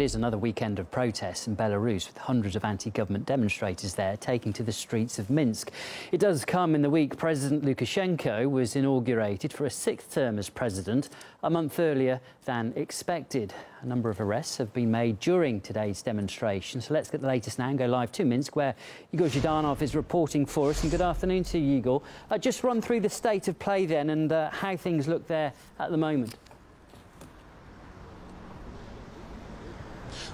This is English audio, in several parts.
It's another weekend of protests in Belarus, with hundreds of anti-government demonstrators there taking to the streets of Minsk. It does come in the week President Lukashenko was inaugurated for a sixth term as president, a month earlier than expected. A number of arrests have been made during today's demonstration. So let's get the latest now and go live to Minsk, where Igor Zhidanov is reporting for us. And good afternoon to you, Igor. Just run through the state of play then and how things look there at the moment.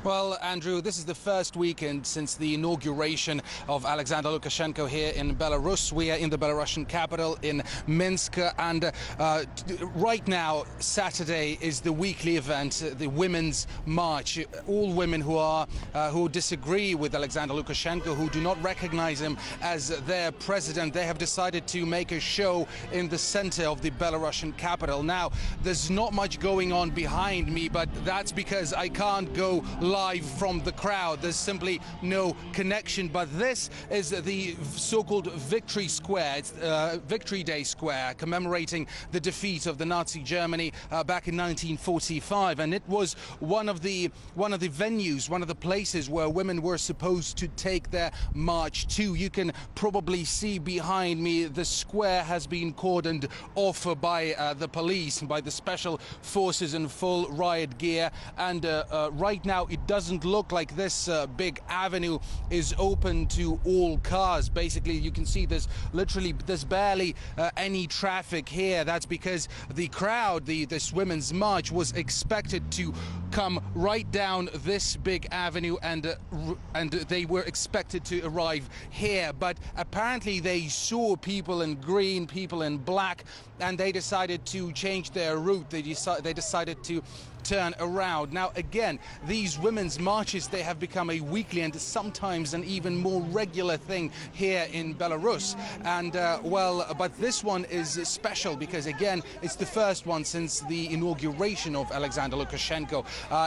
Well, Andrew, this is the first weekend since the inauguration of Alexander Lukashenko here in Belarus. We are in the Belarusian capital in Minsk, and right now, Saturday is the weekly event, the Women's March. All women who disagree with Alexander Lukashenko, who do not recognize him as their president, they have decided to make a show in the center of the Belarusian capital. Now, there's not much going on behind me, but that's because I can't go live from the crowd. There's simply no connection. But this is the so-called Victory Square. It's Victory Day Square, commemorating the defeat of the Nazi Germany back in 1945, and it was one of the venues, one of the places where women were supposed to take their march to. You can probably see behind me the square has been cordoned off by the police, by the special forces in full riot gear, and right now it doesn't look like this big avenue is open to all cars. Basically, you can see there's barely any traffic here. That's because the crowd, this women's march, was expected to come right down this big avenue, and they were expected to arrive here. But apparently they saw people in green, people in black, and they decided to change their route. They decided to turn around. Now, again, these women's marches, they have become a weekly and sometimes an even more regular thing here in Belarus. And but this one is special because, again, it's the first one since the inauguration of Alexander Lukashenko.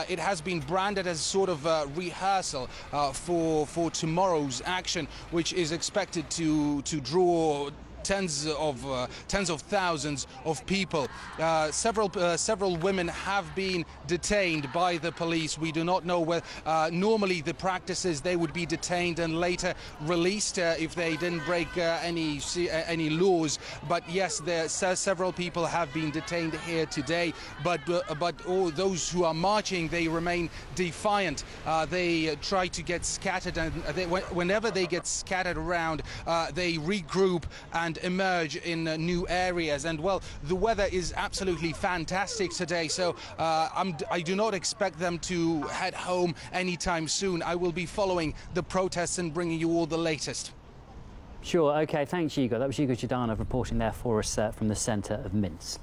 It has been branded as sort of a rehearsal for tomorrow's action, which is expected to draw tens of thousands of people. Several women have been detained by the police. We do not know where. Normally, the practice is they would be detained and later released if they didn't break any laws. But yes, several people have been detained here today. But all those who are marching, they remain defiant. They try to get scattered, and whenever they get scattered around, they regroup and emerge in new areas. And well, the weather is absolutely fantastic today, so I do not expect them to head home anytime soon. I will be following the protests and bringing you all the latest. Sure, okay, thanks, Igor. That was Igor Zhidanov reporting there for us from the centre of Minsk.